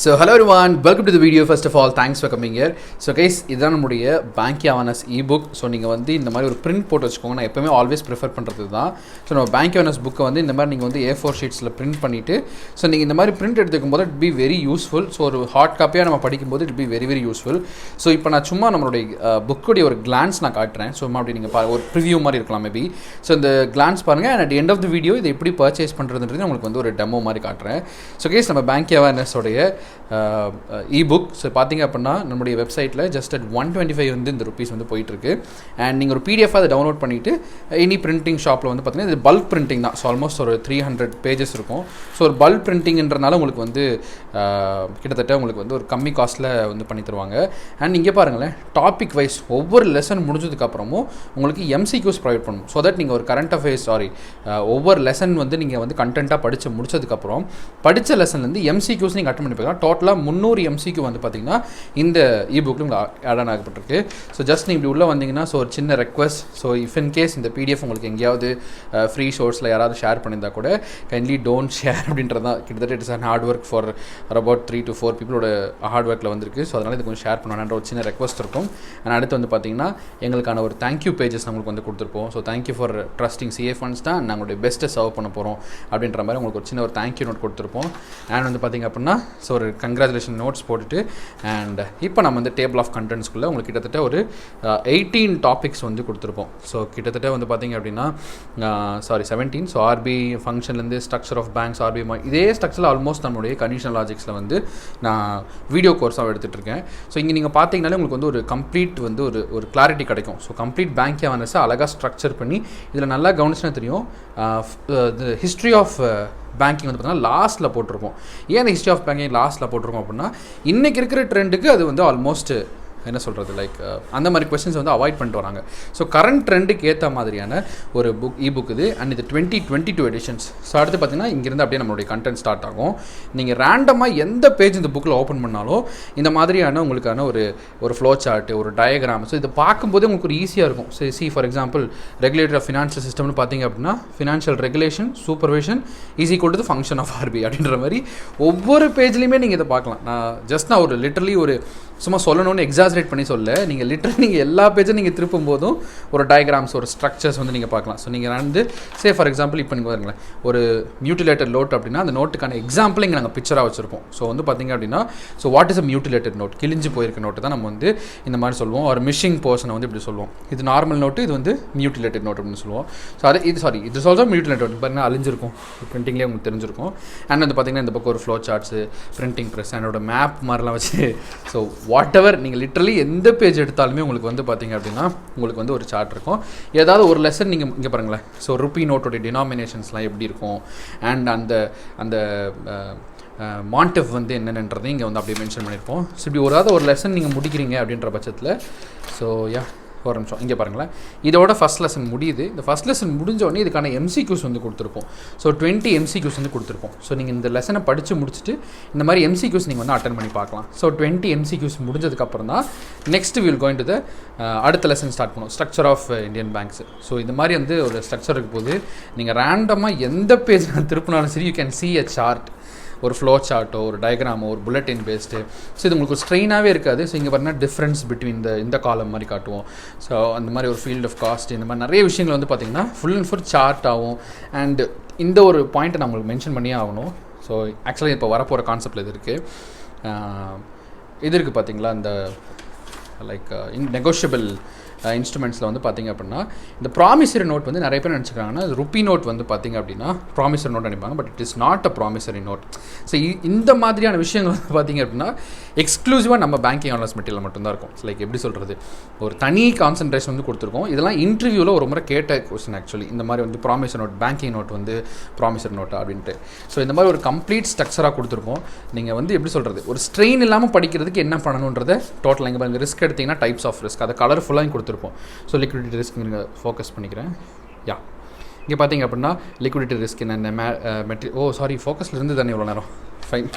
So hello everyone, welcome to the video. First of all, thanks for coming here. So guys, இதுதான் நம்முடைய bank awareness e-book. So நீங்கள் வந்து இந்த மாதிரி ஒரு பிரிண்ட் போட்டு வச்சுக்கோங்க. நான் எப்போவுமே ஆல்வேஸ் ப்ரிஃபர் பண்ணுறது தான். ஸோ நம்ம பேங்க் அவேர்னஸ் புக்கை வந்து இந்த மாதிரி நீங்கள் வந்து A4 ஷீட்ஸில் பிரிண்ட் பண்ணிவிட்டு ஸோ நீங்கள் இந்த மாதிரி பிரிண்ட் எடுத்துக்கும் போது it be very useful. So ஒரு ஹார்ட் காப்பியாக நம்ம படிக்கும்போது it be very very useful. So இப்போ நான் சும்மா நம்மளுடைய புக்குடைய ஒரு கிளான்ஸ் நான் காட்டுறேன். ஸோ அப்படி நீங்கள் ஒரு ப்ரிவியூ மாதிரி இருக்கலாம் மேபி. ஸோ இந்த கிளான்ஸ் பாருங்கள் and at end of the video இதை எப்படி பர்ச்சேஸ் பண்ணுறதுன்றது உங்களுக்கு வந்து ஒரு டெமோ மாதிரி காட்டுறேன். ஸோ கேஸ் நம்ம பேங்க் அவேர்னஸோடைய e-book ஸோ பார்த்தீங்க அப்படின்னா நம்மளுடைய வெப்சைட்டில் ஜஸ்ட் அட் 125 வந்து இந்த ருபீஸ் வந்து போயிட்டுருக்கு. அண்ட் நீங்கள் ஒரு பிடிஎஃபாக அதை டவுன்லோட் பண்ணிவிட்டு எனி பிரிண்டிங் ஷாப்பில் வந்து பார்த்தீங்கன்னா இது பல்க் பிரிண்டிங் தான். ஸோ ஆல்மோஸ்ட் ஒரு 300 பேஜஸ் இருக்கும். ஸோ ஒரு பல்க் பிரிண்டிங்கிறனால உங்களுக்கு வந்து கிட்டத்தட்ட உங்களுக்கு வந்து ஒரு கம்மி காஸ்ட்டில் வந்து பண்ணி தருவாங்க. அண்ட் இங்கே பாருங்களேன், டாபிக் வைஸ் ஒவ்வொரு லெசன் முடிஞ்சதுக்கப்புறமும் உங்களுக்கு MCQs ப்ரொவைட் பண்ணணும். ஸோ தட் நீங்கள் ஒரு கரண்ட் அஃபேர்ஸ் ஒவ்வொரு லெசன் வந்து நீங்கள் வந்து கண்டென்ட்டாக படித்து முடிச்சதுக்கப்புறம் படித்த லெசன்லேருந்து MCQs நீங்கள் அட்டன் பண்ணி போய்க்கலாம். டோட்டலாக 300 MCQ வந்து பார்த்திங்கன்னா இந்த e-bookல உங்களுக்கு ஆட் ஆன் ஆகப்பட்டிருக்கு. ஸோ ஜஸ்ட் நீங்கள் இப்படி உள்ளே வந்தீங்கன்னா ஸோ ஒரு சின்ன request, so if in case இந்த PDF உங்களுக்கு எங்கேயாவது ஃப்ரீ ஷோர்ஸில் யாராவது ஷேர் பண்ணியிருந்தா கூட கைண்ட்லி டோன்ட் ஷேர் அப்படின்றது தான். கிட்டத்தட்ட it's and hard work for about 3 to 4 பீப்புளோட ஹார்ட் ஒர்க்கில் வந்திருக்கு. ஸோ அதனால் இது கொஞ்சம் ஷேர் பண்ணணுன்ற ஒரு சின்ன ரெக்வஸ்ட் இருக்கும். அண்ட் அடுத்து வந்து பார்த்திங்கன்னா எங்களுக்கான ஒரு தேங்க்யூ பேஜஸ் நம்மளுக்கு வந்து கொடுத்துருப்போம். So thank you for trusting CA Funsta தான் நாங்களுடைய பெஸ்ட்டை சர்வ் பண்ண போகிறோம் அப்படின்ற மாதிரி உங்களுக்கு ஒரு சின்ன ஒரு தேங்க்யூ நோட் கொடுத்துருப்போம். அண்ட் வந்து பார்த்திங்க அப்படின்னா ஸோ ஒரு கங்க்ராச்சுலேஷன் நோட்ஸ் போட்டுட்டு அண்ட் இப்போ நம்ம வந்து டேபிள் ஆஃப் கண்டென்ட்ஸ்குள்ளே உங்களுக்கு கிட்டத்தட்ட ஒரு 18 டாபிக்ஸ் வந்து கொடுத்துருப்போம். ஸோ கிட்டத்தட்ட வந்து பார்த்திங்க அப்படின்னா 17. ஸோ RBI ஃபங்க்ஷன்லேருந்து ஸ்ட்ரக்சர் ஆஃப் பேங்க்ஸ், RBI இதே ஸ்ட்ரக்சரில் ஆல்மோஸ்ட் நம்மளுடைய கண்டிஷனல் லாஜிக்ஸில் வந்து நான் வீடியோ கோர்ஸாக எடுத்துகிட்ருக்கேன். ஸோ இங்கே நீங்கள் பார்த்தீங்கனாலே உங்களுக்கு வந்து ஒரு கம்ப்ளீட் வந்து ஒரு கிளாரிட்டி கிடைக்கும். ஸோ கம்ப்ளீட் பேங்க் அவேர்னஸை அழகாக ஸ்ட்ரக்சர் பண்ணி இதில் நல்லா கவனிச்சுனா தெரியும். ஹிஸ்ட்ரி ஆஃப் பேங்கிங் வந்து பார்த்தீங்கன்னா லாஸ்ட்டில் போட்டிருப்போம். ஏன் இந்த ஹிஸ்ட்ரி ஆஃப் பேங்கிங் லாஸ்ட்டில் போட்டிருக்கோம் அப்படின்னா இன்றைக்கி இருக்கிற ட்ரெண்டுக்கு அது வந்து ஆல்மோஸ்ட் என்ன சொல்கிறது லைக் அந்த மாதிரி கொஸ்டின்ஸ் வந்து அவாய்ட் பண்ணிட்டு வராங்க. ஸோ கரண்ட் ட்ரெண்டுக்கு ஏற்ற மாதிரியான ஒரு e-book இது. அண்ட் இது 2022 எடிஷன்ஸ். ஸோ அடுத்து பார்த்தீங்கன்னா இங்கேருந்து அப்படியே நம்மளுடைய கண்டென்ட் ஸ்டார்ட் ஆகும். நீங்கள் ரேண்டமாக எந்த பேஜ் இந்த புக்கில் ஓப்பன் பண்ணாலும் இந்த மாதிரியான உங்களுக்கான ஒரு ஃப்ளோ சார்ட்டு, ஒரு டயக்ராம். ஸோ இதை பார்க்கும்போது உங்களுக்கு ஒரு ஈஸியாக இருக்கும். So for example regulator of financial சிஸ்டம்னு பார்த்தீங்க அப்படின்னா financial regulation supervision is equal to the function of RBI அப்படின்ற மாதிரி ஒவ்வொரு பேஜ்லையுமே நீங்கள் இதை பார்க்கலாம். நான் ஒரு லிட்டரலி ஒரு சும்மா சொல்லணும்னு எக்ஸாஜரேட் பண்ணி சொல்ல, நீங்கள் லிட்டரலி நீங்கள் எல்லா பேஜும் நீங்கள் திருப்பும் போதும் ஒரு டயக்ராம்ஸ், ஒரு ஸ்ட்ரக்சர்ஸ் வந்து நீங்கள் பார்க்கலாம். ஸோ நீங்கள் வந்து ஃபார் எக்ஸாம்பிள் இப்போ நீங்கள் பாருங்களேன், ஒரு மியூட்டிலேட்டட் நோட் அப்படின்னா அந்த நோட்டுக்கான எக்ஸாம்பிள் இங்கே நாங்கள் பிக்சராக வச்சுருப்போம். ஸோ வந்து பார்த்திங்க அப்படின்னா so what is a mutilated note, கிழிஞ்சு போயிருக்க நோட்டு தான் நம்ம வந்து இந்த மாதிரி சொல்லுவோம். ஒரு மிஷிங் பர்சனை வந்து இப்படி சொல்லுவோம். இது நார்மல் நோட்டு, இது வந்து மியூட்டிலேட்டட் நோட் அப்படின்னு சொல்லுவோம். ஸோ அது இது ஆல்சோ மியூட்டிலேட்டட் நோட் பாருங்கள், அழிஞ்சிருக்கும். பிரிண்டிங்லேயே உங்களுக்கு தெரிஞ்சிருக்கும். அண்ட் வந்து பார்த்திங்கன்னா இந்த பக்கம் ஒரு ஃப்ளோ சார்ட்ஸு, பிரிண்டிங் ப்ரெஸ், என்னோட மேப் மாதிரிலாம் வச்சு ஸோ வாட் எவர் நீங்கள் லிட்ரலி எந்த பேஜ் எடுத்தாலுமே உங்களுக்கு வந்து பார்த்திங்க அப்படின்னா உங்களுக்கு வந்து ஒரு சார்ட் இருக்கும். ஏதாவது ஒரு லெசன் நீங்கள் இங்கே பாருங்களேன். ஸோ ருப்பி நோட்டோடைய டினாமினேஷன்ஸ்லாம் எப்படி இருக்கும் அண்ட் அந்த மாண்டிவ் வந்து என்னென்னன்றதையும் இங்கே வந்து அப்படியே மென்ஷன் பண்ணியிருப்போம். ஸோ இப்படி ஒரு லெசன் நீங்கள் முடிக்கிறீங்க அப்படின்ற பட்சத்தில் ஸோ ஒரு நிமிஷம் இங்கே பாருங்களேன், இதோட ஃபஸ்ட் லெசன் முடியுது. இந்த ஃபஸ்ட் லெசன் முடிஞ்சோடனே இதுக்கான MCQs வந்து கொடுத்துருப்போம். ஸோ 20 MCQs வந்து கொடுத்துருப்போம். ஸோ நீங்கள் இந்த லெசனை படித்து முடிச்சுட்டு இந்த மாதிரி MCQs நீங்கள் வந்து அட்டன் பண்ணி பார்க்கலாம். ஸோ 20 MCQs முடிஞ்சதுக்கப்புறம் தான் next will going to the அடுத்த லெசன் ஸ்டார்ட் பண்ணுவோம், structure of Indian banks. So இந்த மாதிரி வந்து ஒரு ஸ்ட்ரக்சர் இருக்கும் போது நீங்கள் ரேண்டமாக எந்த பேஜ் திருப்பினாலும் சரி you can see a chart, ஒரு ஃப்ளோ சார்ட்டோ, ஒரு டயக்ராமோ, ஒரு புல்லட்டின் பேஸ்டு. ஸோ இது உங்களுக்கு ஒரு ஸ்ட்ரெயினாகவே இருக்காது. ஸோ இங்கே பார்த்தீங்கன்னா டிஃப்ரென்ஸ் பிட்வீன் இந்த காலம் மாதிரி காட்டுவோம். ஸோ அந்த மாதிரி ஒரு ஃபீல்ட் ஆஃப் காஸ்ட், இந்த மாதிரி நிறைய விஷயங்கள் வந்து பார்த்திங்கன்னா ஃபுல் அண்ட் ஃபுல் சார்ட் ஆகும். அண்ட் இந்த ஒரு பாயிண்ட்டை நான் உங்களுக்கு மென்ஷன் பண்ணியே ஆகணும். ஸோ ஆக்சுவலாக இப்போ வரப்போகிற கான்செப்டில் இது இருக்குது பார்த்தீங்களா, இந்த லைக் நெகோஷியபிள் இன்ஸ்ட்ருமெண்ட்ஸில் வந்து பார்த்திங்க அப்படின்னா இந்த ப்ராமிசரி நோட் வந்து நிறைய பேர் நினச்சிக்கிறாங்கன்னா ருப்பி நோட் வந்து பார்த்திங்க அப்படின்னா ப்ராமிசரி நோட் நினைப்பாங்க. But it is not a promissory note. So இந்த மாதிரியான விஷயங்கள் வந்து பார்த்திங்க அப்படின்னா எக்ஸ்க்ளூசிவாக நம்ம பேங்கிங் அவேர்னஸ் மெட்டீரியல் மட்டும்தான் இருக்கும். லைக் எப்படி சொல்கிறது, ஒரு தனி கான்சன்ட்ரேஷன் வந்து கொடுத்துருக்கோம். இதெல்லாம் இன்டர்வியூவில் ஒரு முறை கேட்ட கொஸ்டின் ஆக்சுவலி, இந்த மாதிரி வந்து ப்ராமிசரி நோட், பேங்கிங் நோட் வந்து ப்ராமிசரி நோட்டா அப்படின்ட்டு. ஸோ இந்த மாதிரி ஒரு கம்ப்ளீட் ஸ்ட்ரக்சராக கொடுத்துருக்கோம். நீங்கள் வந்து எப்படி சொல்கிறது, ஒரு ஸ்ட்ரெயின் இல்லாமல் படிக்கிறதுக்கு என்ன பண்ணணுன்றதை டோட்டலாக இங்கே பாருங்கள். ரிஸ்க் எடுத்திங்கன்னா டைப்ஸ் ஆஃப் ரிஸ்க், அதை கலர்ஃபுல்லாக கொடுத்துருப்போம். ஸோ லிக்விடிட்டி ரிஸ்க் நீங்கள் ஃபோக்கஸ் பண்ணிக்கிறேன். இங்கே பார்த்தீங்க அப்படின்னா லிக்விடிட்டி ரிஸ்க் என்ன ஃபோக்கஸில் இருந்து தானே இவ்வளோ நேரம் ஃபைன்.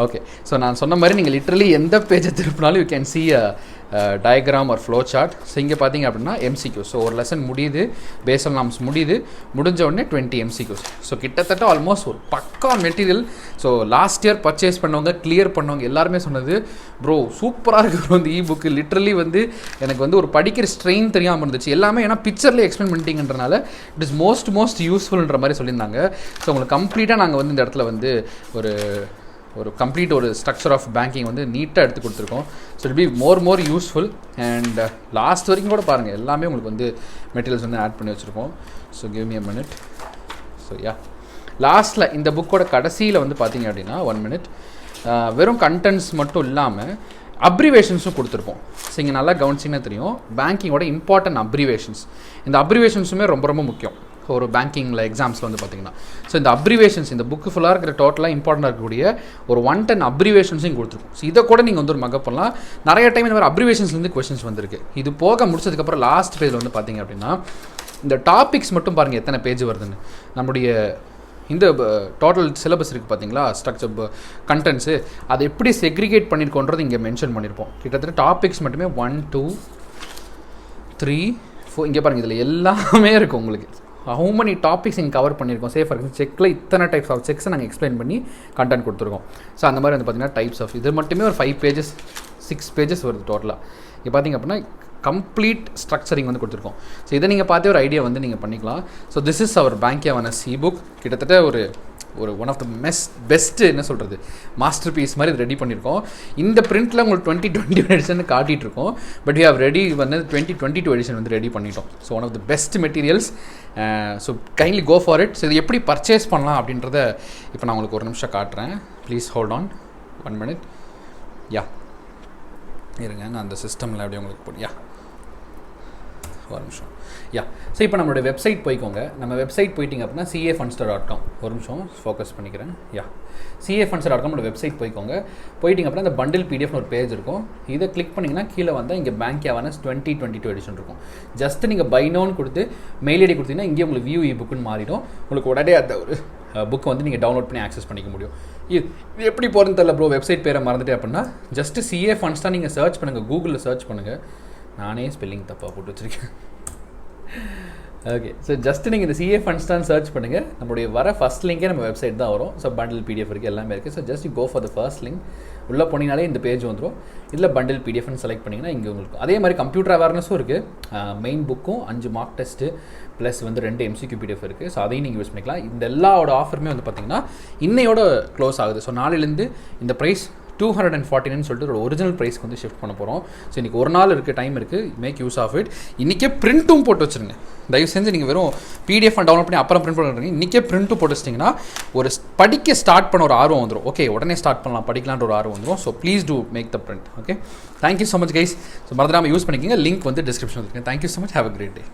ஓகே, ஸோ நான் சொன்ன மாதிரி நீங்கள் லிட்ரலி எந்த பேஜை திருப்பினாலும் யூ கேன் see டயக்ராம் ஒரு ஃப்ளோ சார்ட். ஸோ இங்கே பார்த்தீங்க அப்படின்னா எம்சிக்யூ. ஸோ ஒரு லெசன் முடியுது, பேசல் நாம்ஸ் முடியுது, முடிஞ்ச உடனே 20 எம்சிக்யூஸ். ஸோ கிட்டத்தட்ட ஆல்மோஸ்ட் ஒரு பக்கா material. So last year purchase பண்ணவங்க, கிளியர் பண்ணவங்க எல்லாருமே சொன்னது ப்ரோ சூப்பராக இருக்குது இந்த இ புக்கு. லிட்ரலி வந்து எனக்கு வந்து ஒரு படிக்கிற ஸ்ட்ரெயின் தெரியாமல் இருந்துச்சு எல்லாமே. ஏன்னா பிக்சர்லேயே எக்ஸ்பிளைன் பண்ணிட்டீங்கன்றனால இட் இஸ் மோஸ்ட் யூஸ்ஃபுல்ன்ற மாதிரி சொல்லியிருந்தாங்க. ஸோ உங்களுக்கு கம்ப்ளீட்டாக நாங்கள் வந்து இந்த இடத்துல வந்து ஒரு கம்ப்ளீட் ஒரு ஸ்ட்ரக்சர் ஆஃப் பேங்கிங் வந்து நீட்டாக எடுத்து கொடுத்துருக்கோம். So it be more useful. And last வரைக்கும் கூட பாருங்கள், எல்லாமே உங்களுக்கு வந்து மெட்டீரியல்ஸ் வந்து ஆட் பண்ணி வச்சுருக்கோம். So give me a minute. So லாஸ்ட்டில் இந்த புக்கோட கடைசியில் வந்து பார்த்தீங்க அப்படின்னா 1 மினிட் வெறும் கண்டென்ட்ஸ் மட்டும் இல்லாமல் அப்ரிவேஷன்ஸும் கொடுத்துருப்போம். ஸோ இங்கே நல்லா கவனிச்சிங்கன்னா தெரியும் பேங்கிங்கோட இம்பார்ட்டன்ட் அப்ரிவேஷன்ஸ். இந்த அப்ரிவேஷன்ஸுமே ரொம்ப முக்கியம் ஒரு பேங்கிங்கில் எக்ஸாம்ஸில் வந்து பார்த்திங்கன்னா. ஸோ இந்த அப்ரிவேஷன்ஸ் இந்த புக்கு ஃபுல்லாக இருக்கிற டோட்டலாக இம்பார்ட்டண்டாக இருக்கக்கூடிய ஒரு 110 அப்ரிவேஷன்ஸையும் கொடுத்துருக்கும். ஸோ இதை கூட நீங்கள் வந்து ஒரு மக்கப் பண்ணலாம். நிறைய டைம் இந்த மாதிரி அப்ரிவேஷன்ஸ்லேருந்து கொஸ்டின்ஸ் வந்திருக்கு. இது போக முடிச்சதுக்கப்புறம் லாஸ்ட் பேஜில் வந்து பார்த்திங்க அப்படின்னா இந்த டாபிக்ஸ் மட்டும் பாருங்கள் எத்தனை பேஜ் வருதுன்னு. நம்முடைய இந்த டோட்டல் சிலபஸ் இருக்குது பார்த்தீங்களா, ஸ்ட்ரக்சர் கண்டென்ட்ஸு அதை எப்படி செக்ரிகேட் பண்ணியிருக்கோன்றது இங்கே மென்ஷன் பண்ணியிருப்போம். கிட்டத்தட்ட டாபிக்ஸ் மட்டுமே 1 2 3 4 இங்கே பாருங்கள் இதில் எல்லாமே இருக்குது உங்களுக்கு. ஹவு மெனி டாபிக்ஸ் இங்கே கவர் பண்ணியிருக்கோம். ஃபார் எக்ஸாம்பிள் செக்கில் இத்தனை டைப்ஸ் ஆஃப் செக்ஸை நாங்கள் எக்ஸ்பிளைன் பண்ணி கண்டென்ட் கொடுத்துருக்கோம். ஸோ அந்த மாதிரி வந்து பார்த்திங்கன்னா டைப்ஸ் ஆஃப் இது மட்டுமே ஒரு 5 பேஜஸ் 6 பேஜஸ் வருது டோட்டலாக. இங்கே பார்த்திங்க அப்படின்னா கம்ப்ளீட் ஸ்ட்ரக்சரிங் வந்து கொடுத்துருக்கோம். ஸோ இதை நீங்கள் பார்த்தே ஒரு ஐடியா வந்து நீங்கள் பண்ணிக்கலாம். So this is our banking awareness ebook. கிட்டத்தட்ட ஒரு ஒன் ஆஃப் த பெஸ்ட்டு என்ன சொல்கிறது மாஸ்டர் பீஸ் மாதிரி இது ரெடி பண்ணியிருக்கோம். இந்த பிரிண்ட்டில் உங்களுக்கு 2021 எடிஷன் காட்டிகிட்ருக்கோம். பட் வி ஹவ் ரெடி வந்து 2022 எடிஷன் வந்து ரெடி பண்ணிட்டோம். So one of the best materials. So kindly go for it. So இது எப்படி பர்ச்சேஸ் பண்ணலாம் அப்படின்றத இப்போ நான் உங்களுக்கு ஒரு நிமிஷம் காட்டுறேன். Please hold on 1 minute. இருங்க நான் அந்த சிஸ்டமில் அப்படியே உங்களுக்கு போடியா ஒரு நிமிஷம். ஸோ இப்போ நம்மளோட வெப்சைட் போய்க்கோங்க. நம்ம வெப்சைட் போயிட்டிங்க அப்படின்னா cafunsta.com. ஒரு நிமிஷம் ஃபோக்கஸ் பண்ணிக்கிறேன். cafunsta.com வெப்சைட் போய்க்கோங்க. போயிட்டிங்க அப்படின்னா அந்த பண்டில் பிடிஎஃப்னு ஒரு பேஜ் இருக்கும். இதை கிளிக் பண்ணிங்கன்னா கீழே வந்தால் இங்கே பேங்கியாவனஸ் 2022 எடிஷன் இருக்கும். ஜஸ்ட் நீங்கள் பை நோன்னு கொடுத்து மெயில் ஐடி கொடுத்தீங்கன்னா இங்கே உங்களுக்கு வியூ இ புக்குன்னு மாறிடும். உங்களுக்கு உடனே அந்த ஒரு புக்கை வந்து நீங்கள் டவுன்லோட் பண்ணி ஆக்சஸ் பண்ணிக்க முடியும். இது எப்படி போகிறதுன்னு தெரியல ப்ரோ, வெப்சைட் பேரை மறந்துட்டே அப்படின்னா ஜஸ்ட்டு cafunsta நீங்கள் சர்ச் பண்ணுங்கள், கூகுளில் சர்ச் பண்ணுங்கள். நானே ஸ்பெல்லிங் தப்பாக போட்டு வச்சுருக்கேன். ஓகே, ஸோ ஜஸ்ட்டு நீங்கள் இந்த cafunstaன்னு சர்ச் பண்ணுங்கள். நம்மளுடைய வர ஃபஸ்ட் லிங்கே நம்ம வெப்சைட் தான் வரும். ஸோ பண்டில் பிடிஎஃப் இருக்குது, எல்லாமே இருக்குது. So just you go for the first link. உள்ளே போனீங்கனாலே இந்த பேஜ் வந்துடும். இதில் பண்டில் பிடிஎஃப்னு செலக்ட் பண்ணிங்கன்னா இங்கே உங்களுக்கு அதே மாதிரி கம்ப்யூட்டர் அவேர்னஸும் இருக்குது. மெயின் புக்கும் 5 மார்க் டெஸ்ட்டு ப்ளஸ் வந்து 2 MCQ பிடிஎஃப் இருக்குது. ஸோ அதையும் நீங்கள் யூஸ் பண்ணிக்கலாம். இந்த எல்லாவோட ஆஃபருமே வந்து பார்த்திங்கன்னா இன்னையோட க்ளோஸ் ஆகுது. ஸோ நாளையிலேருந்து இந்த ப்ரைஸ் 249 சொல்லிட்டு ஒரு ஒரிஜினல் ப்ரைஸ்க்கு வந்து ஷிஃப்ட் பண்ண போகிறோம். ஸோ இன்றைக்கி ஒரு நாள் இருக்குது, டைம் இருக்குது, மேக் யூஸ் ஆஃப் இட். இன்றைக்கே பிரிண்ட்டும் போட்டு வச்சுருங்க. தயவு செஞ்சு நீங்கள் வெறும் பிடிஎஃப் டவுன்லோட் பண்ணி அப்புறம் பிரிண்ட் பண்ணுறீங்க. இன்றைக்கே பிரிண்ட்டும் போட்டு வச்சிட்டிங்கன்னா ஒரு படிக்க ஸ்டார்ட் பண்ண ஒரு ஆர்வம் வந்துடும். ஓகே, உடனே ஸ்டார்ட் பண்ணலாம், படிக்கலான்ற ஒரு ஆர்வம் வந்துடும். So please do make the print. Okay, thank you so much guys. So மறந்துடாமல் யூஸ் பண்ணிக்கோங்க. லிங்க் வந்து டிஸ்கிரிப்ஷனில் இருக்குது. Thank you so much. Have a great day.